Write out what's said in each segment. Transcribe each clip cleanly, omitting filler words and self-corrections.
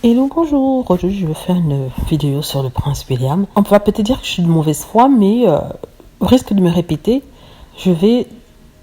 Hello, bonjour. Aujourd'hui, je vais faire une vidéo sur le prince William. On va peut-être dire que je suis de mauvaise foi, mais au risque de me répéter, je vais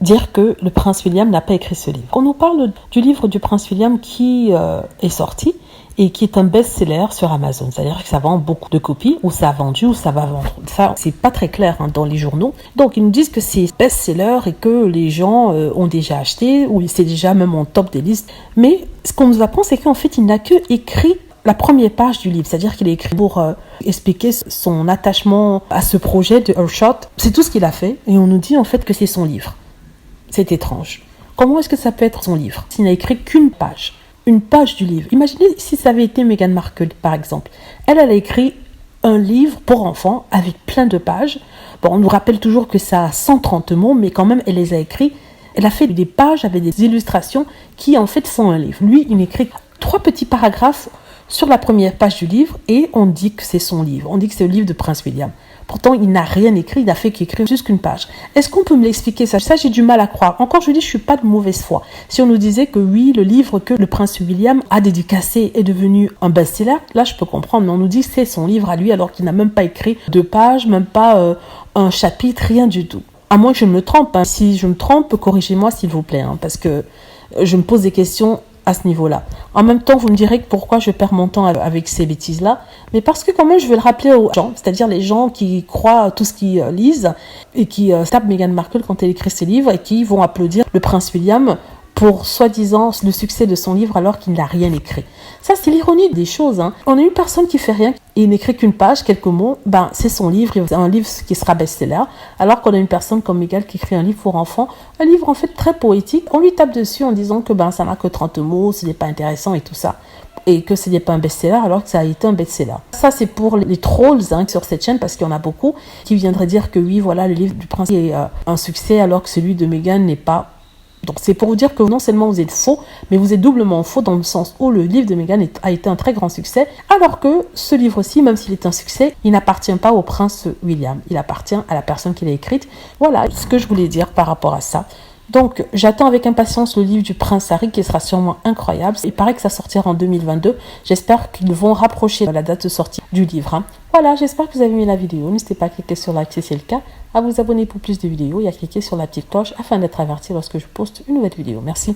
dire que le prince William n'a pas écrit ce livre. On nous parle du livre du prince William qui est sorti et qui est un best-seller sur Amazon. C'est-à-dire que ça vend beaucoup de copies, ou ça a vendu, ou ça va vendre. Ça, c'est pas très clair dans les journaux. Donc, ils nous disent que c'est best-seller et que les gens ont déjà acheté, ou c'est déjà même en top des listes. Mais ce qu'on nous apprend, c'est qu'en fait, il n'a que écrit la première page du livre. C'est-à-dire qu'il a écrit pour expliquer son attachement à ce projet de Earthshot. C'est tout ce qu'il a fait. Et on nous dit en fait que c'est son livre. C'est étrange. Comment est-ce que ça peut être son livre s'il n'a écrit qu'une page? Une page du livre. Imaginez si ça avait été Meghan Markle, par exemple. Elle a écrit un livre pour enfants avec plein de pages. Bon, on nous rappelle toujours que ça a 130 mots, mais quand même, elle les a écrits. Elle a fait des pages avec des illustrations qui, en fait, font un livre. Lui, il écrit 3 petits paragraphes sur la première page du livre et on dit que c'est son livre. On dit que c'est le livre de Prince William. Pourtant, il n'a rien écrit, il n'a fait qu'écrire juste qu'une page. Est-ce qu'on peut me l'expliquer ça? Ça, j'ai du mal à croire. Encore, je dis, je ne suis pas de mauvaise foi. Si on nous disait que oui, le livre que le prince William a dédicacé est devenu un best-seller, là, je peux comprendre. Mais on nous dit que c'est son livre à lui alors qu'il n'a même pas écrit 2 pages, même pas un chapitre, rien du tout. À moins que je me trompe. Si je me trompe, corrigez-moi s'il vous plaît. Parce que je me pose des questions à ce niveau-là. En même temps, vous me direz que pourquoi je perds mon temps avec ces bêtises-là, mais parce que quand même, je vais le rappeler aux gens, c'est-à-dire les gens qui croient tout ce qu'ils lisent et qui tapent Meghan Markle quand elle écrit ses livres et qui vont applaudir le prince William pour soi-disant le succès de son livre alors qu'il n'a rien écrit. Ça, c'est l'ironie des choses. On a une personne qui fait rien et n'écrit qu'une page, quelques mots, c'est son livre, c'est un livre qui sera best-seller, alors qu'on a une personne comme Meghan qui écrit un livre pour enfants, un livre en fait très poétique, on lui tape dessus en disant que ça n'a que 30 mots, ce n'est pas intéressant et tout ça, et que ce n'est pas un best-seller alors que ça a été un best-seller. Ça, c'est pour les trolls sur cette chaîne, parce qu'il y en a beaucoup qui viendraient dire que oui, voilà, le livre du prince est un succès alors que celui de Meghan n'est pas. Donc c'est pour vous dire que non seulement vous êtes faux, mais vous êtes doublement faux dans le sens où le livre de Meghan a été un très grand succès, alors que ce livre-ci, même s'il est un succès, il n'appartient pas au prince William, il appartient à la personne qui l'a écrite. Voilà ce que je voulais dire par rapport à ça. Donc j'attends avec impatience le livre du prince Harry qui sera sûrement incroyable. Il paraît que ça sortira en 2022. J'espère qu'ils vont rapprocher la date de sortie du livre. Voilà, j'espère que vous avez aimé la vidéo. N'hésitez pas à cliquer sur like si c'est le cas, à vous abonner pour plus de vidéos et à cliquer sur la petite cloche afin d'être averti lorsque je poste une nouvelle vidéo. Merci.